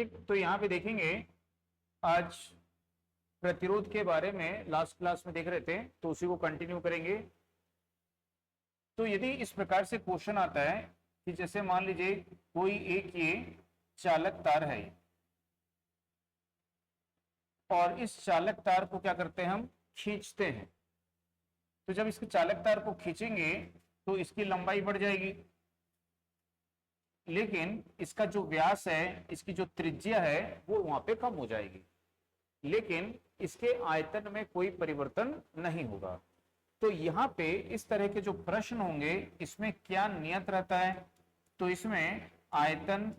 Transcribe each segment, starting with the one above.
ठीक, तो यहाँ पे देखेंगे आज प्रतिरोध के बारे में लास्ट क्लास में देख रहे थे, तो उसी को कंटिन्यू करेंगे। तो यदि इस प्रकार से क्वेश्चन आता है कि जैसे मान लीजिए कोई एक ये चालक तार है और इस चालक तार को क्या करते हैं, हम खींचते हैं। तो जब इसके चालक तार को खींचेंगे तो इसकी लंबाई बढ़ जाएगी, लेकिन इसका जो व्यास है, इसकी जो त्रिज्या है वो वहां पे कम हो जाएगी, लेकिन इसके आयतन में कोई परिवर्तन नहीं होगा। तो यहां पे इस तरह के जो प्रश्न होंगे इसमें क्या नियत रहता है, तो इसमें आयतन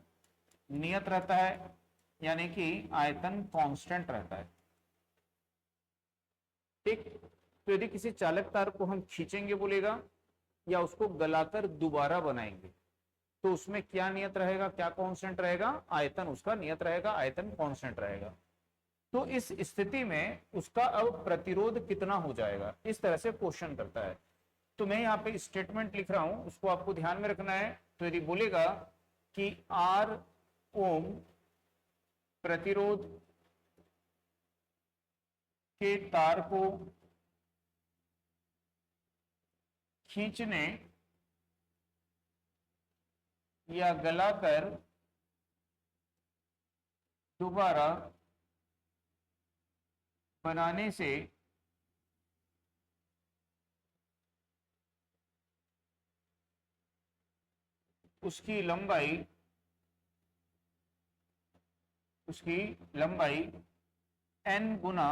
नियत रहता है, यानी कि आयतन कांस्टेंट रहता है। ठीक, तो यदि किसी चालक तार को हम खींचेंगे बोलेगा या उसको गलाकर दोबारा बनाएंगे, तो उसमें क्या नियत रहेगा, क्या कांस्टेंट रहेगा, आयतन उसका नियत रहेगा, आयतन कांस्टेंट रहेगा। तो इस स्थिति में उसका अब प्रतिरोध कितना हो जाएगा, इस तरह से क्वेश्चन करता है। तो मैं यहां पे स्टेटमेंट लिख रहा हूं, उसको आपको ध्यान में रखना है। तो यदि बोलेगा कि R ओम प्रतिरोध के तार को खींचने या गलाकर दोबारा बनाने से उसकी लंबाई n गुना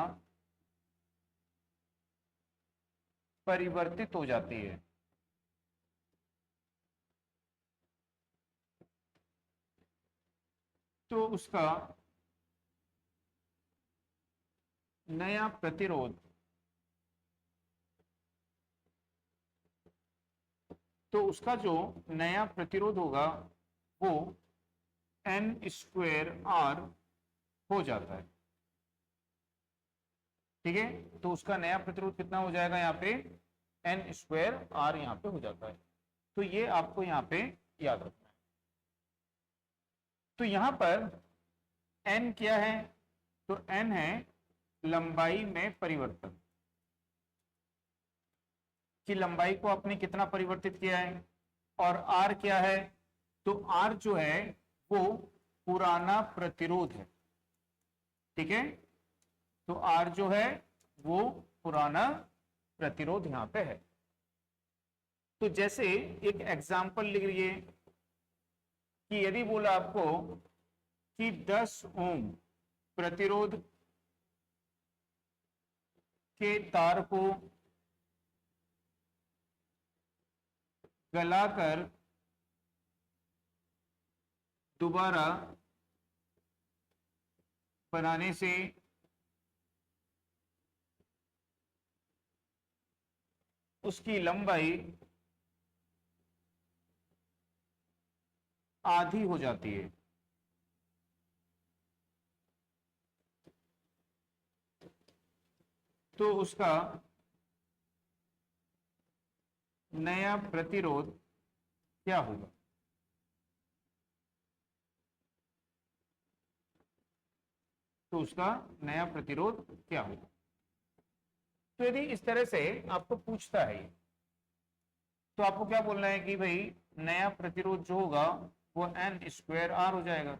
परिवर्तित हो जाती है। तो उसका नया प्रतिरोध, तो उसका जो नया प्रतिरोध होगा वो n² R हो जाता है। ठीक है, तो उसका नया प्रतिरोध कितना हो जाएगा, यहाँ पे n² R यहाँ पे हो जाता है। तो ये आपको यहाँ पे याद रखना है। तो यहां पर n क्या है, तो n है लंबाई में परिवर्तन, कि लंबाई को आपने कितना परिवर्तित किया है। और R क्या है, तो R जो है वो पुराना प्रतिरोध है। ठीक है, तो R जो है वो पुराना प्रतिरोध यहां पे है। तो जैसे एक एग्जांपल लिख लीजिए कि यदि बोला आपको कि 10 ओम प्रतिरोध के तार को गलाकर दोबारा बनाने से उसकी लंबाई आधी हो जाती है। तो उसका नया प्रतिरोध क्या होगा, तो उसका नया प्रतिरोध क्या होगा। तो यदि इस तरह से आपको पूछता है तो आपको क्या बोलना है कि भाई नया प्रतिरोध जो होगा वो n² R हो जाएगा।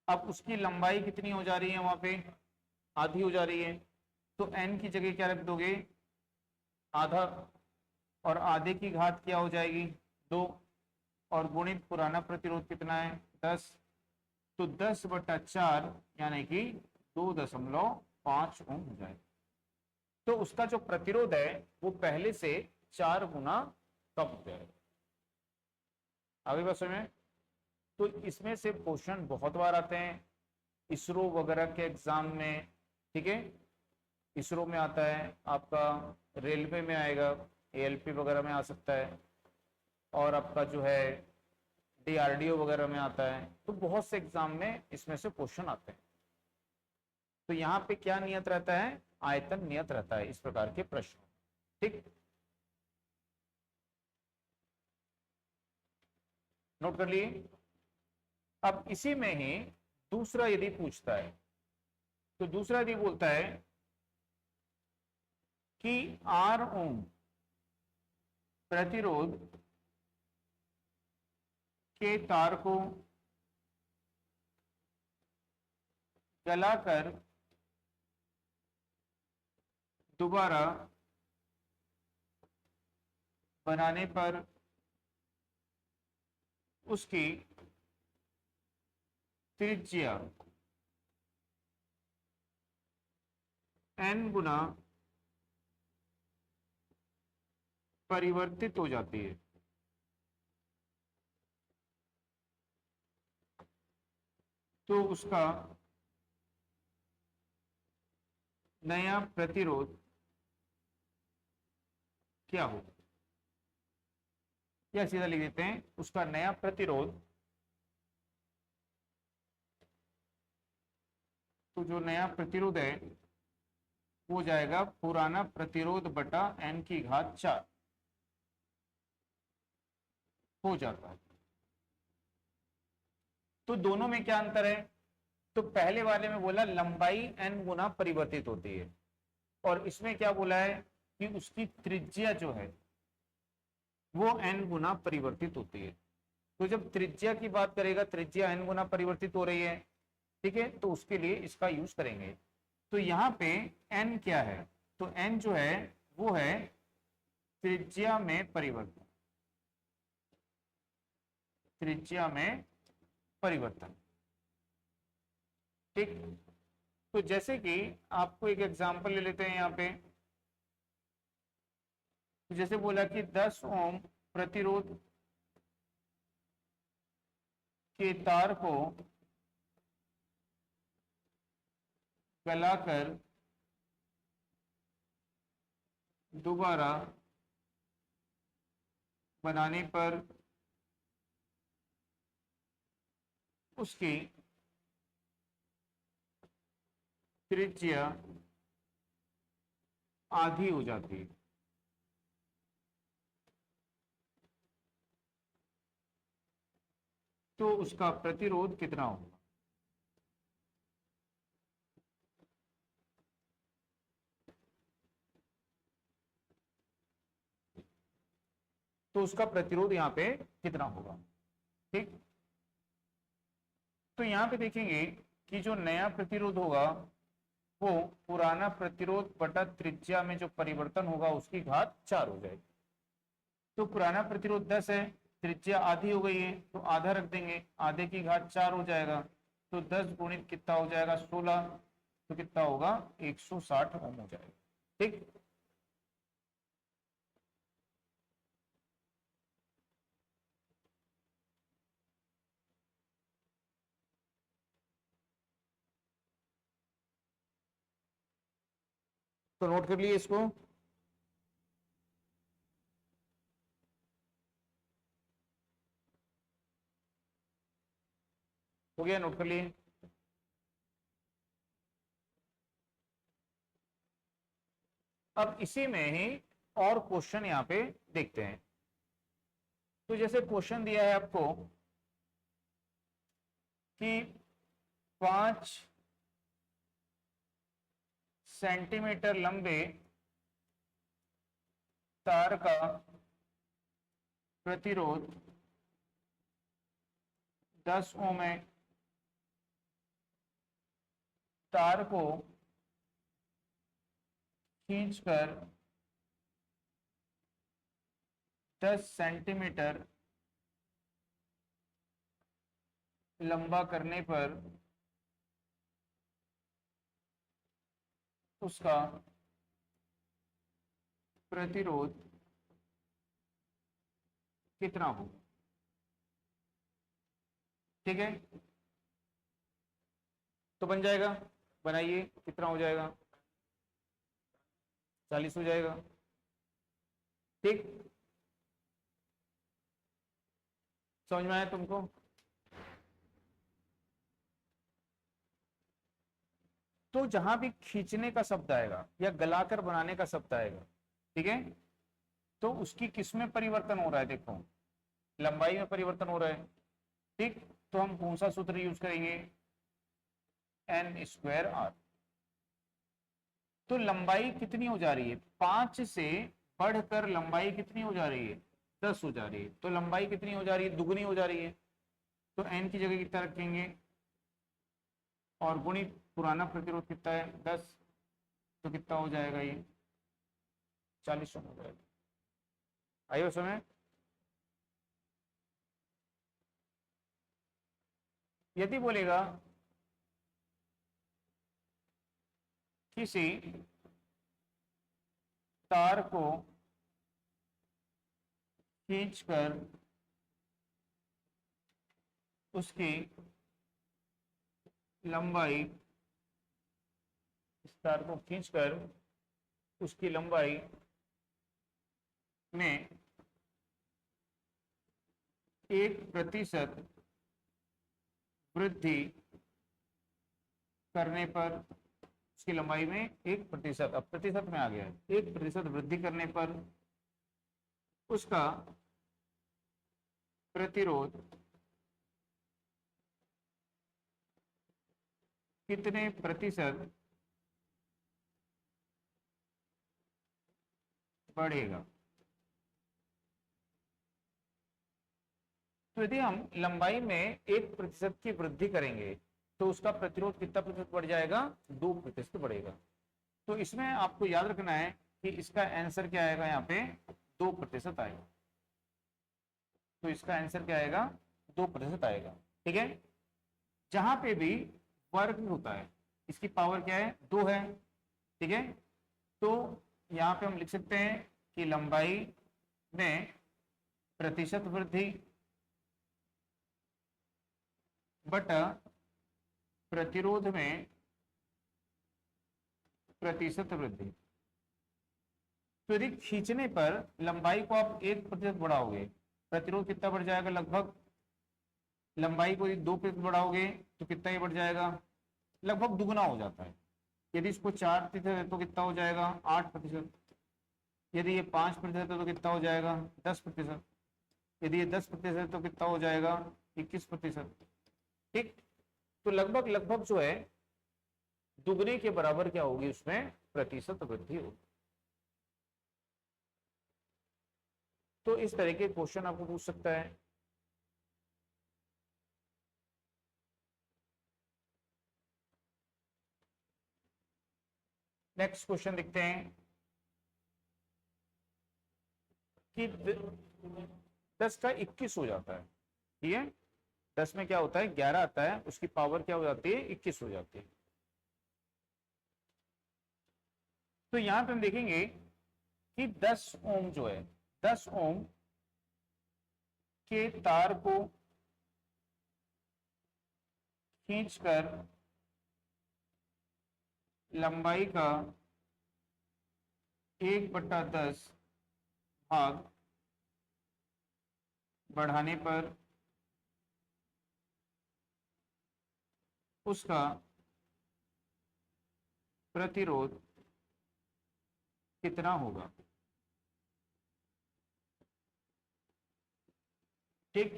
अब उसकी लंबाई कितनी हो जा रही है, वहां पे आधी हो जा रही है, तो n की जगह क्या रख दोगे, आधा, और आधे की घात क्या हो जाएगी, 2, और गुणित पुराना प्रतिरोध कितना है, 10, तो 10/4 यानी कि 2.5 ओम हो जाएगा। तो उसका जो प्रतिरोध है वो पहले से 4 गुना कम हो जाएगा। आगे बात समझ में। तो इसमें से क्वेश्चन बहुत बार आते हैं इसरो वगैरह के एग्जाम में। ठीक है, इसरो में आता है, आपका रेलवे में आएगा, ALP वगैरह में आ सकता है, और आपका जो है DRDO वगैरह में आता है। तो बहुत से एग्जाम में इसमें से क्वेश्चन आते हैं। तो यहाँ पे क्या नियत रहता है, आयतन नियत रहता है इस प्रकार के प्रश्न। ठीक, नोट कर लिए। अब इसी में ही दूसरा यदि पूछता है, तो दूसरा यदि बोलता है कि 8 ओम प्रतिरोध के तार को जलाकर दोबारा बनाने पर उसकी त्रिज्या n गुना परिवर्तित हो जाती है। तो उसका नया प्रतिरोध क्या होगा, या सीधा लिख देते हैं उसका नया प्रतिरोध, तो जो नया प्रतिरोध है वो जाएगा पुराना प्रतिरोध बटा n की घात 4 हो जाता है। तो दोनों में क्या अंतर है, तो पहले वाले में बोला लंबाई n गुना परिवर्तित होती है, और इसमें क्या बोला है कि उसकी त्रिज्या जो है वो n गुना परिवर्तित होती है। तो जब त्रिज्या की बात करेगा, त्रिज्या n गुना परिवर्तित हो रही है, ठीक है, तो उसके लिए इसका यूज करेंगे। तो यहाँ पे n क्या है, तो n जो है वो है त्रिज्या में परिवर्तन, त्रिज्या में परिवर्तन, ठीक। तो जैसे कि आपको एक एग्जांपल ले लेते हैं यहाँ पे, जैसे बोला कि 10 ओम प्रतिरोध के तार को गलाकर दोबारा बनाने पर उसकी त्रिज्या आधी हो जाती है। तो उसका प्रतिरोध कितना होगा, तो उसका प्रतिरोध यहाँ पे कितना होगा, ठीक। तो यहाँ पे देखेंगे कि जो नया प्रतिरोध होगा वो पुराना प्रतिरोध बटा त्रिज्या में जो परिवर्तन होगा उसकी घात 4 हो जाएगी। तो पुराना प्रतिरोध 10 है, त्रिज्या आधी हो गई है, तो आधा रख देंगे, आधे की घात 4 हो जाएगा। तो 10 गुणित कितना हो जाएगा 16, तो कितना होगा 160 ओम हो जाएगा, ठीक। तो नोट कर लिए इसको। हो गया, नोट कर लिए। अब इसी में ही और क्वेश्चन यहाँ पे देखते हैं। तो जैसे क्वेश्चन दिया है आपको कि 5 सेंटीमीटर लंबे तार का प्रतिरोध 10 ओम है, तार को खींचकर 10 सेंटीमीटर लंबा करने पर उसका प्रतिरोध कितना होगा, ठीक है। तो बन जाएगा, बनाइए, कितना हो जाएगा 40 हो जाएगा, ठीक। समझ में आया तुमको। तो जहां भी खींचने का शब्द आएगा या गलाकर बनाने का शब्द आएगा, ठीक है, तो उसकी किस में परिवर्तन हो रहा है, देखो लंबाई में परिवर्तन हो रहा है, ठीक। तो हम कौन सा सूत्र यूज करेंगे, एन स्क्वायर आर। तो लंबाई कितनी हो जा रही है, 5 से बढ़कर लंबाई कितनी हो जा रही है, 10 हो जा रही है। तो लंबाई कितनी हो जा रही है, दुगनी हो जा रही है। तो एन की जगह कितना रखेंगे, और गुणित पुराना प्रतिरोध कितना है 10, तो कितना हो जाएगा ये 40 ओम हो जाएगा। आइए समय, यदि बोलेगा किसी तार को खींचकर उसकी लंबाई, इस तार को खींचकर उसकी लंबाई में 1% वृद्धि करने पर, उसकी लंबाई में 1%, अब प्रतिशत में आ गया है, 1% वृद्धि करने पर उसका प्रतिरोध कितने प्रतिशत बढ़ेगा। तो यदि हम लंबाई में 1% की वृद्धि करेंगे तो उसका प्रतिरोध कितना प्रतिशत बढ़ जाएगा, 2% बढ़ेगा। तो इसमें आपको याद रखना है कि इसका आंसर क्या आएगा, यहाँ पे 2% आएगा। तो इसका आंसर क्या आएगा, 2% आएगा। ठीक है, जहां पे भी वर्ग होता है इसकी पावर क्या है, 2 है। ठीक है, तो यहाँ पे हम लिख सकते हैं कि लंबाई में प्रतिशत वृद्धि बटा प्रतिरोध में प्रतिशत वृद्धि। तो यदि खींचने पर लंबाई को आप 1% बढ़ाओगे, प्रतिरोध कितना बढ़ जाएगा, लगभग, लंबाई को 2% बढ़ाओगे तो कितना ही बढ़ जाएगा, लगभग दुगना हो जाता है। यदि इसको 4% है तो कितना हो जाएगा, 8%। यदि ये 5% है तो कितना हो जाएगा, 10%। यदि ये 10% है तो कितना हो जाएगा, 21%। ठीक, तो लगभग लगभग जो है दुगने के बराबर क्या होगी, उसमें प्रतिशत वृद्धि होगी। तो इस तरह के क्वेश्चन आपको पूछ सकता है। नेक्स्ट क्वेश्चन देखते हैं कि 10 का 21 हो जाता है। ठीक है, 10 में क्या होता है, 11 आता है, उसकी पावर क्या हो जाती है, 21 हो जाती है। तो यहां पे हम देखेंगे कि 10 ओम जो है, 10 ओम के तार को खींचकर लंबाई का 1/10 भाग बढ़ाने पर उसका प्रतिरोध कितना होगा। ठीक,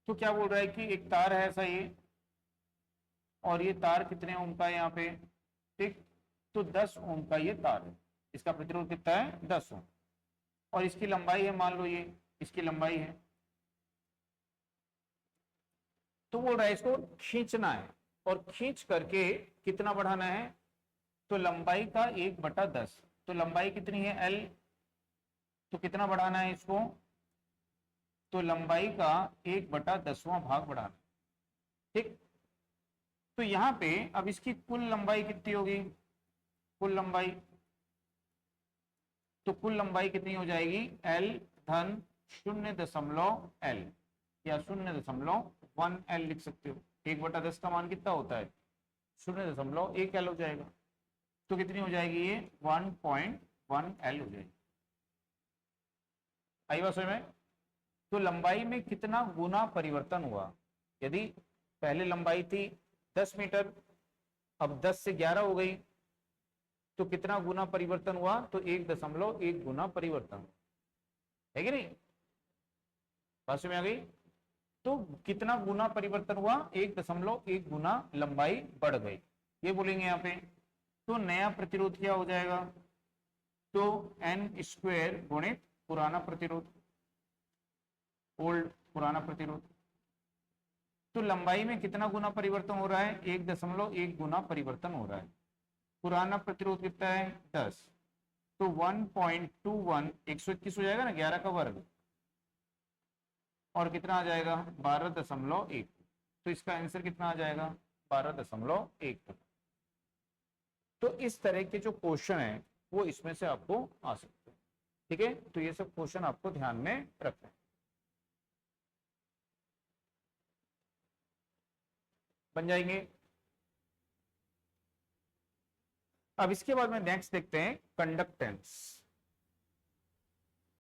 तो क्या बोल रहा है कि एक तार है ऐसा ये, और ये तार कितने ओम का है यहाँ पे, ठीक, तो 10 ओम का ये तार है, इसका प्रतिरोध कितना है, 10 ओम, और इसकी लंबाई है, मान लो ये इसकी लंबाई है। तो बोल रहा है इसको खींचना है, और खींच करके कितना बढ़ाना है, तो लंबाई का 1/10। तो लंबाई कितनी है, L, तो कितना बढ़ाना है इसको, तो लंबाई का 1/10वां भाग बढ़ाना। ठीक, तो यहां पे अब इसकी कुल लंबाई कितनी होगी, कुल लंबाई, तो कुल लंबाई कितनी हो जाएगी, L धन 0.L या 0.1L लिख सकते हो। 1/10 का मान कितना होता है, 0.1L हो जाएगा। तो कितनी हो जाएगी ये, 1.1L हो जाएगी। आई बात समझ में। तो लंबाई में कितना गुना परिवर्तन हुआ, यदि पहले लंबाई थी 10 मीटर, अब 10 से 11 हो गई, तो कितना गुना परिवर्तन हुआ, तो 1.1 गुना परिवर्तन, है कि नहीं, बात में आ गई। तो कितना गुना परिवर्तन हुआ, 1.1 गुना लंबाई बढ़ गई, ये बोलेंगे यहाँ पे। तो नया प्रतिरोध क्या हो जाएगा, तो एन स्क्वायर गुणित पुराना प्रतिरोध, ओल्ड पुराना प्रतिरोध। तो लंबाई में कितना गुना परिवर्तन हो रहा है, 1.1 गुना परिवर्तन हो रहा है। पुराना प्रतिरोध कितना है 10, तो 1.21 121 हो जाएगा ना, 11 का वर्ग, और कितना आ जाएगा 12.1। तो इसका आंसर कितना आ जाएगा 12.1। तो इस तरह के जो क्वेश्चन है वो इसमें से आपको आ सकते हैं। ठीक है, तो ये सब क्वेश्चन आपको ध्यान में रखना है। बन जाएंगे। अब इसके बाद में नेक्स्ट देखते हैं कंडक्टेंस।